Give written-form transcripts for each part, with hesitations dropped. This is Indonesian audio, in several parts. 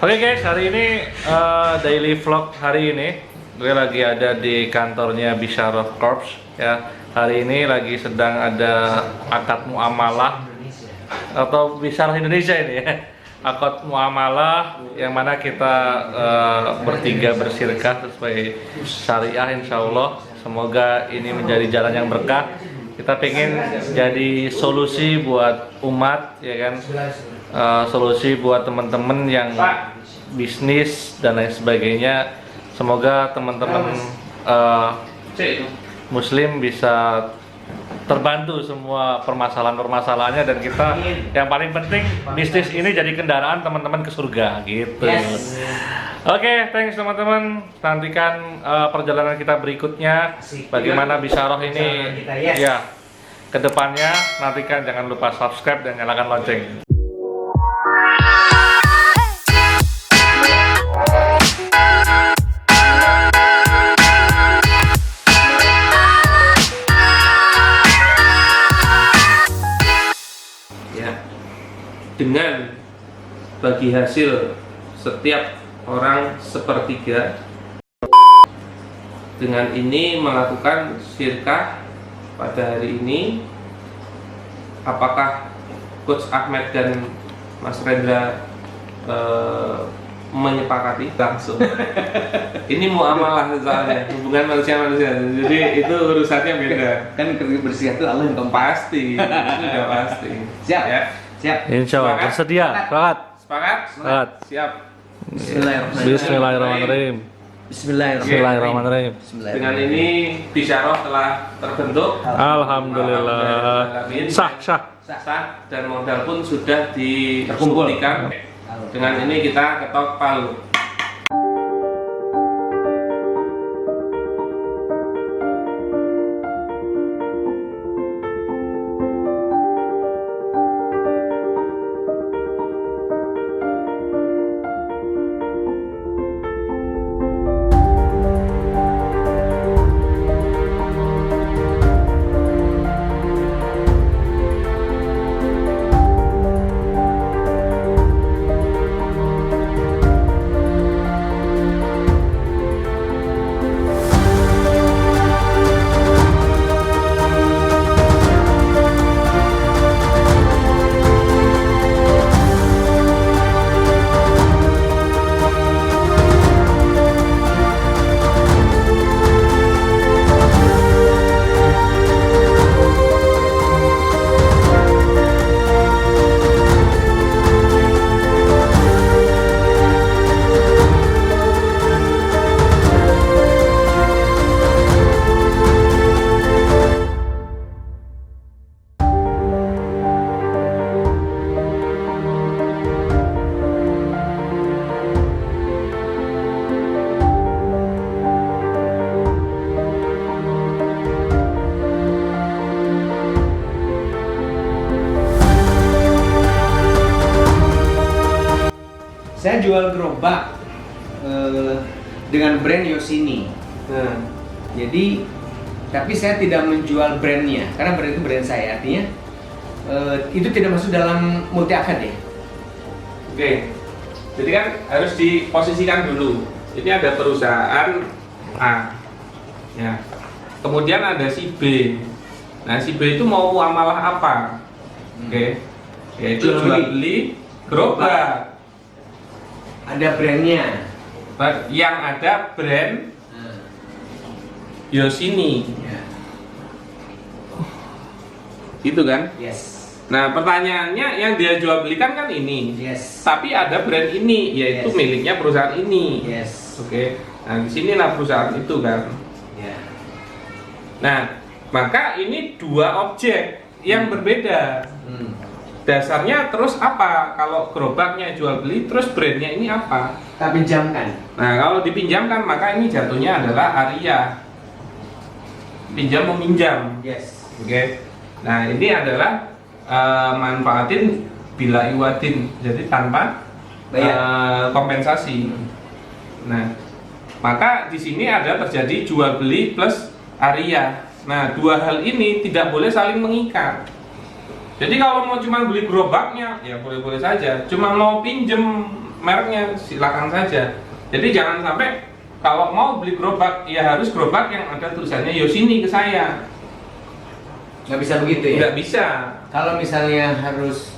Oke guys, hari ini daily vlog hari ini gue lagi ada di kantornya Bisyarah Corps ya. Hari ini lagi sedang ada akad muamalah atau Bisyarah Indonesia ini ya. Akad muamalah yang mana kita bertiga bersirkah sesuai syariah, insya Allah. Semoga ini menjadi jalan yang berkah. Kita pengen jadi solusi buat umat ya kan, solusi buat teman-teman yang bisnis dan lain sebagainya. Semoga teman-teman muslim bisa terbantu semua permasalahan-permasalahannya, dan kita yang paling penting bisnis ini jadi kendaraan teman-teman ke surga gitu. Yes. Oke, thanks teman-teman. Nantikan perjalanan kita berikutnya. Bagaimana Bisyarah ini ya kedepannya. Nantikan, jangan lupa subscribe dan nyalakan lonceng. Dengan bagi hasil setiap orang sepertiga. Dengan ini melakukan syirkah pada hari ini. Apakah Coach Ahmed dan Mas Rendra menyepakati langsung? Ini muamalah soalnya, hubungan manusia-manusia. Jadi itu urusannya beda. Kan bersih itu Allah yang Pasti, itu udah pasti. Siap Ya. Siap. Insya Allah bersedia. Semangat. Sepakat? Semangat. Siap. Bismillahirrahmanirrahim. Bismillahirrahmanirrahim. Dengan ini Bisyarah telah terbentuk. Alhamdulillah. Sah. Sah, dan modal pun sudah disuntikan. Dengan ini kita ketok palu. Saya jual gerobak dengan brand Yoshini. Jadi, tapi saya tidak menjual brandnya, karena brand itu brand saya. Artinya itu tidak masuk dalam multi akad ya. Oke. Jadi kan harus diposisikan dulu. Ini ada perusahaan A. Ya. Kemudian ada si B. Nah, si B itu mau muamalah apa? Oke. Yaitu jual beli gerobak. Ada brandnya. Yang ada brand Yoshini. Ya. Itu kan? Yes. Nah, pertanyaannya yang dia jual belikan kan ini. Yes. Tapi ada brand ini, yaitu Yes. miliknya perusahaan ini. Yes. Oke. Nah, disinilah perusahaan itu kan. Ya. Nah, maka ini dua objek yang berbeda. Dasarnya terus apa? Kalau gerobaknya jual beli, terus brandnya ini apa? Kita pinjamkan. Nah, kalau dipinjamkan, maka ini jatuhnya adalah aria. Pinjam meminjam. Yes. Oke. Nah, ini adalah manfaatin bila iwadin, jadi tanpa kompensasi. Nah, maka di sini ada terjadi jual beli plus aria. Nah, dua hal ini tidak boleh saling mengikat. Jadi kalau mau cuma beli gerobaknya, ya boleh-boleh saja. Cuma mau pinjem mereknya, silakan saja. Jadi jangan sampai kalau mau beli gerobak ya harus gerobak yang ada tulisannya Yoshini ke saya. Nggak bisa begitu ya? Nggak bisa. Kalau misalnya harus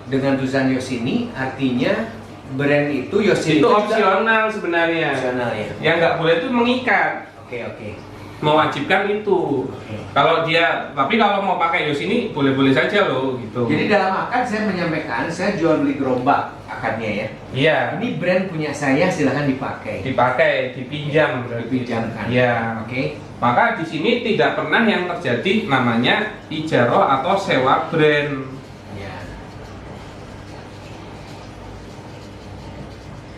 dengan tulisan Yoshini, artinya brand itu Yoshini Itu juga opsional sebenarnya. opsional ya. Yang nggak boleh itu mengikat, Oke. mewajibkan itu. Kalau dia, tapi kalau mau pakai Yoshini boleh-boleh saja loh gitu. Jadi dalam akad saya menyampaikan saya jual beli gerobak akadnya ya. Iya, Ini brand punya saya, silahkan dipakai. dipakai, dipinjam berarti. Dipinjamkan. Iya. Oke. Maka di sini tidak pernah yang terjadi namanya ijaroh atau sewa brand. Ya.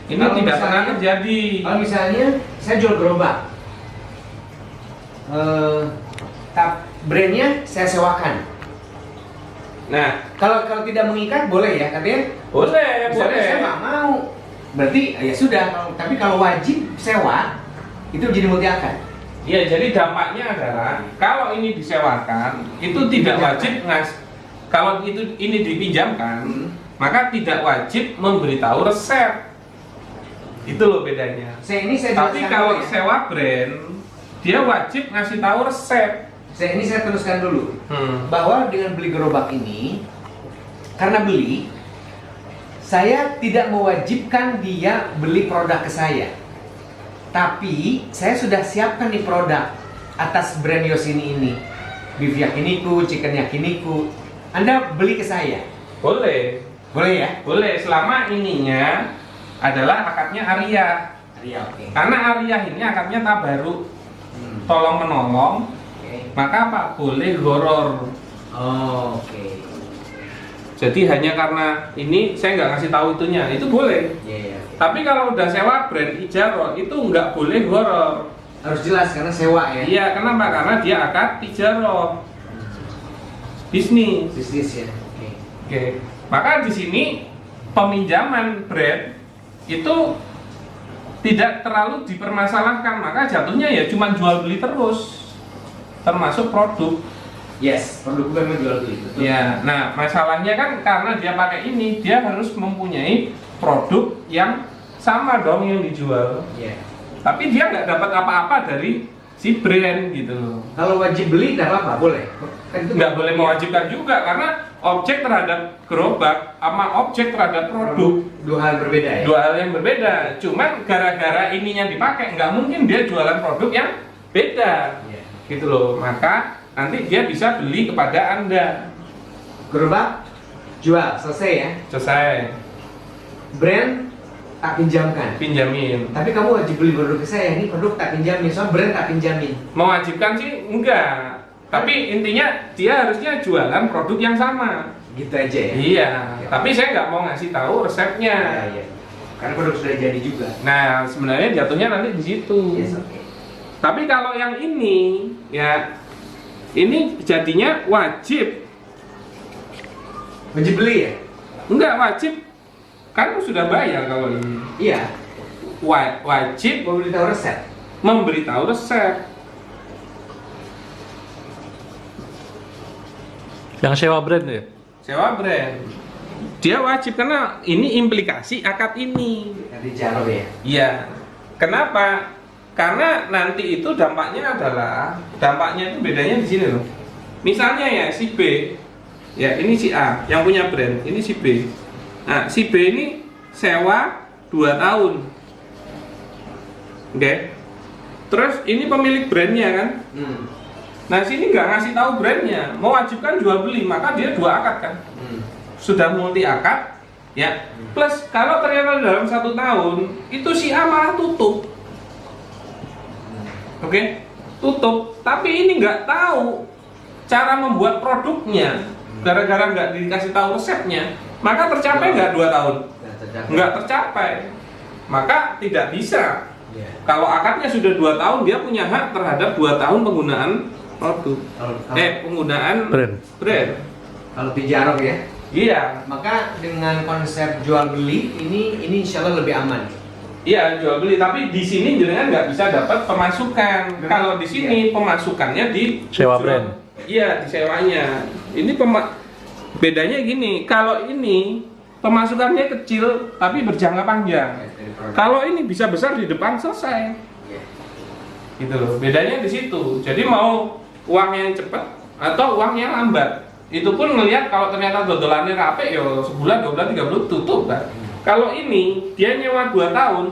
Ini Kalau tidak misalnya- pernah terjadi. Kalau misalnya saya jual gerobak, brandnya saya sewakan. Nah, Kalau tidak mengikat boleh ya katanya? boleh, Misalnya boleh. saya nggak mau, berarti ya sudah. Tapi kalau wajib sewa itu jadi multi akad. Ya, jadi dampaknya adalah kalau ini disewakan itu tidak wajib kalau ini dipinjamkan, maka tidak wajib memberitahu resep. Itu loh bedanya. Saya Tapi jelaskan kalau dulu ya. sewa brand, dia wajib ngasih tahu resep. Saya teruskan dulu bahwa dengan beli gerobak ini, karena beli, saya tidak mewajibkan dia beli produk ke saya. Tapi saya sudah siapkan nih produk atas brand Yoshini ini. Beef yakiniku, chicken yakiniku. Anda beli ke saya. Boleh, Boleh ya? boleh selama ininya adalah akadnya Ariyah. Iya, oke. Karena Ariyah ini akadnya tabaruk, tolong menolong, maka Pak boleh goror. Oh, oke. Jadi hanya karena ini saya nggak ngasih tahu itunya, itu boleh. Iya. Tapi kalau udah sewa brand ijaroh itu nggak boleh goror. Harus jelas karena sewa ya. Iya, kenapa? Karena dia akad ijaroh bisnis. Bisnis ya. Oke. Oke. Maka di sini peminjaman brand itu tidak terlalu dipermasalahkan, maka jatuhnya ya cuma jual beli terus, termasuk produk. Yes, produk gue memang jual beli. Betul. Ya, nah masalahnya kan karena dia pakai ini, dia harus mempunyai produk yang sama dong yang dijual. Iya. Tapi dia nggak dapat apa-apa dari si brand gitu loh. Kalau wajib beli tidak apa-apa, boleh. Kan itu Nggak boleh mewajibkan juga karena objek terhadap gerobak sama objek terhadap produk dua hal berbeda ya. dua hal yang berbeda. Cuman gara-gara ininya dipakai, nggak mungkin dia jualan produk yang beda. Iya. Gitu loh. Maka nanti dia bisa beli kepada Anda. Gerobak jual, selesai ya. Selesai. Brand tak pinjamkan. Pinjamin. Tapi kamu wajib beli produk ke saya, ini produk tak pinjamin, soal brand tak pinjamin. Mewajibkan sih enggak. Tapi intinya dia harusnya jualan produk yang sama. Gitu aja ya. Iya. Tapi saya nggak mau ngasih tahu resepnya. Iya. Karena produk sudah jadi juga. Nah, sebenarnya jatuhnya nanti di situ. Yes, oke. Tapi kalau yang ini, ya ini jadinya wajib. Wajib beli ya? Enggak wajib, kan sudah bayar kalau ini. Iya. Wajib Mau beritahu resep. memberitahu resep. Yang sewa brand ya? Sewa brand. Dia wajib karena ini implikasi akad ini. Nanti jaro ya. Iya. Kenapa? Karena nanti itu dampaknya itu bedanya di sini loh. Misalnya ya si B, ya ini si A yang punya brand, ini si B. Nah si B ini sewa 2 tahun, oke? Terus ini pemilik brandnya kan? Nah sini nggak ngasih tahu brandnya, mewajibkan jual beli, maka dia 2 akad kan? Sudah multi akad, ya. Plus kalau ternyata dalam 1 tahun itu si A malah tutup. Oke, tutup. Tapi ini nggak tahu cara membuat produknya, gara-gara nggak dikasih tahu resepnya, maka tercapai nggak 2 tahun? Nggak tercapai. Maka tidak bisa. Kalau akadnya sudah 2 tahun, dia punya hak terhadap 2 tahun penggunaan produk. Penggunaan brand. Kalau tijarok ya. Iya, Maka dengan konsep jual beli ini insya Allah lebih aman. iya jual beli. Tapi di sini jenengan nggak bisa dapat pemasukan. Kalau di sini pemasukannya di Sewa brand. Iya, di sewanya. Ini bedanya gini. Kalau ini pemasukannya kecil tapi berjangka panjang. Kalau ini bisa besar di depan selesai. Gitu loh. Bedanya di situ. Jadi mau uang yang cepat atau uang yang lambat. Itu pun ngelihat kalau ternyata dodolannya rapi ya sebulan, 2 bulan, 3 bulan tutup kan. Kalau ini dia nyewa 2 tahun,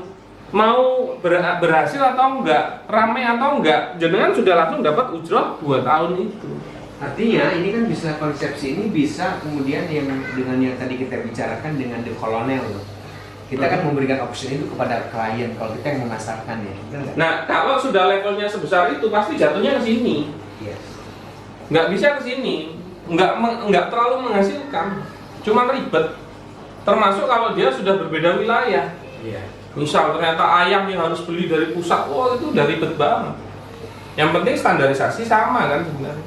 mau berhasil atau enggak, ramai atau enggak, jenengan sudah langsung dapat ujrah 2 tahun itu. Artinya ini kan bisa konsepsi ini bisa kemudian yang dengan yang tadi kita bicarakan dengan the colonel loh. Kita kan memberikan option itu kepada klien kalau kita yang memasarkan ya. Benar nggak? Nah, kalau sudah levelnya sebesar itu pasti jatuhnya ke sini. Yes. Nggak bisa ke sini. Nggak terlalu menghasilkan. Cuma ribet. Termasuk kalau dia sudah berbeda wilayah. Iya. Misal ternyata ayam yang harus beli dari pusat, wah itu udah ribet banget. Yang penting standarisasi sama kan sebenarnya.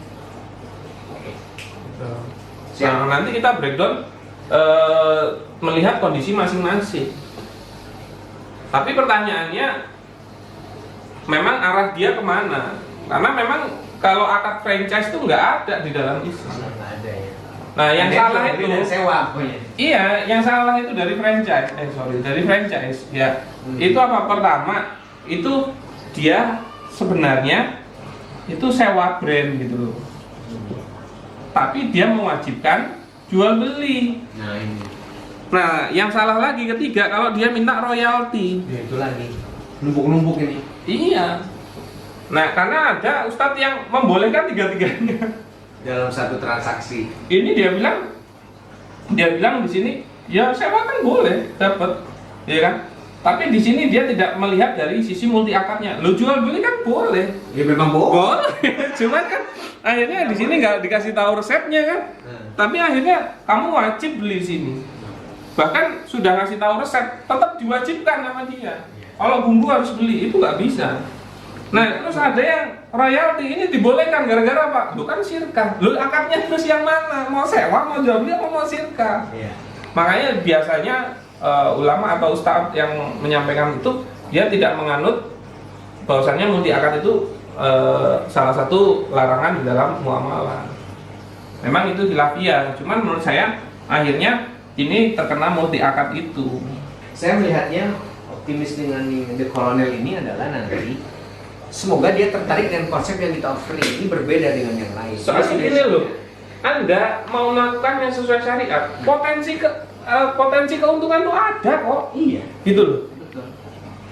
Nah, nanti kita breakdown melihat kondisi masing-masing. Tapi pertanyaannya, memang arah dia kemana? Karena memang kalau akad franchise itu nggak ada di dalam Islam. Nggak ada ya. Nah, yang salah itu sewa pokoknya. Iya, yang salah itu dari franchise. Dari franchise. Ya, itu apa? Pertama, itu dia sebenarnya itu sewa brand gitu loh. Tapi dia mewajibkan jual beli. Nah ini. Nah, yang salah lagi ketiga kalau dia minta royalti. Ya, itu lagi. Numpuk-numpuk ini. Iya. Nah, karena ada ustadz yang membolehkan tiga-tiganya Dalam satu transaksi. ini dia bilang di sini ya sewa kan boleh dapat, ya kan? Tapi di sini dia tidak melihat dari sisi multi akadnya. Lo jual beli kan boleh. Ya memang bohong. Boleh. Cuman kan akhirnya di sini nggak dikasih tahu resepnya kan. Tapi akhirnya kamu wajib beli di sini. Bahkan sudah ngasih tahu resep, tetap diwajibkan sama dia. Kalau bumbu harus beli itu nggak bisa. Nah, terus ada yang royalti ini dibolehkan gara-gara apa? Lu kan sirkah. Lu akadnya terus yang mana? Mau sewa, mau jual beli, apa mau sirkah? Iya. Makanya biasanya ulama atau ustadz yang menyampaikan itu dia tidak menganut bahwasannya multi akad itu salah satu larangan di dalam muamalah. Memang itu khilafiyah. Cuman menurut saya akhirnya ini terkena multi akad itu. Saya melihatnya optimis dengan The Colonel ini adalah nanti semoga dia tertarik dengan konsep yang kita offering. Ini berbeda dengan yang lain. Soalnya gini loh, Anda mau melakukan yang sesuai syariat, potensi keuntungan itu ada kok. Iya. Gitu loh. Betul.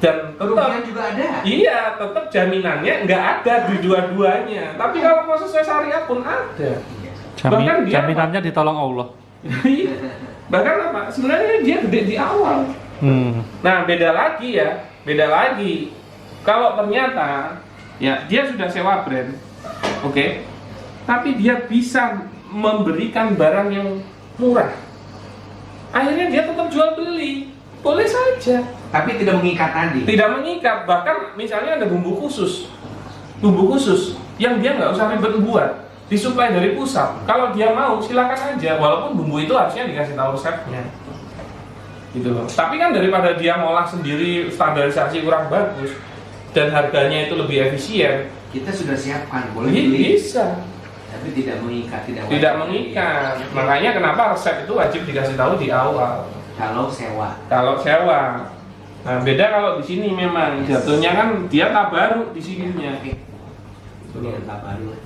Dan Kerugian tetap juga ada. iya, tetap jaminannya nggak ada di dua-duanya. Tapi kalau mau sesuai syariat pun ada. Bahkan dia Jaminannya ditolong Allah. Bahkan apa? Sebenarnya dia gede di awal. Nah, beda lagi ya. Beda lagi. Kalau ternyata ya dia sudah sewa brand, oke, tapi dia bisa memberikan barang yang murah, akhirnya dia tetap jual beli, boleh saja. Tapi tidak mengikat tadi. Tidak mengikat, bahkan misalnya ada bumbu khusus yang dia nggak usah ribet buat, disuplai dari pusat. Kalau dia mau silakan aja, walaupun bumbu itu harusnya dikasih tahu resepnya, gitu loh. Tapi kan daripada dia ngolah sendiri, standarisasi kurang bagus dan harganya itu lebih efisien, Kita sudah siapkan, boleh beli. bisa. Tapi tidak mengikat, tidak Mengikat. Makanya kenapa resep itu wajib dikasih tahu di awal. Kalau sewa. Kalau sewa. Nah, beda kalau di sini memang jatuhnya kan dia tabaruk di sininya. Dengan tabaruk.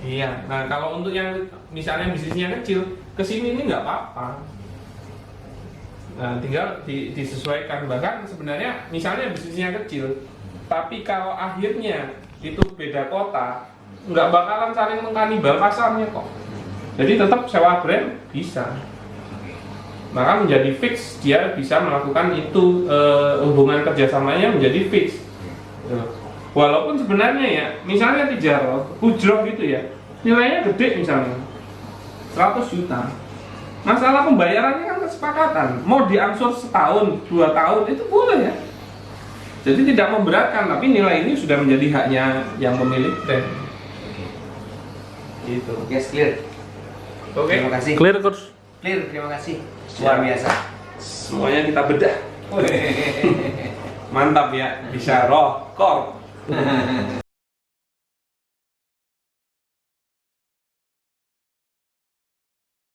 Iya. Nah, kalau untuk yang misalnya bisnisnya kecil, ke sini ini nggak apa-apa. Nah, tinggal disesuaikan. Bahkan sebenarnya misalnya bisnisnya kecil, tapi kalau akhirnya itu beda kota, nggak bakalan saling mengkanibal pasarnya kok. Jadi tetap sewa brand bisa. Maka menjadi fix, dia bisa melakukan itu, hubungan kerjasamanya menjadi fix. Walaupun sebenarnya ya, misalnya tijarah, ujroh gitu ya, nilainya gede misalnya 100 juta. Masalah pembayarannya kan kesepakatan, mau diangsur setahun, 2 tahun itu boleh ya. Jadi tidak memberatkan, tapi nilai ini sudah menjadi haknya yang pemilik brand. Gitu. Yes, clear. Oke. Terima kasih. Clear coach. Clear, terima kasih. Luar biasa. Semuanya kita bedah. Mantap ya, bisa roh, core.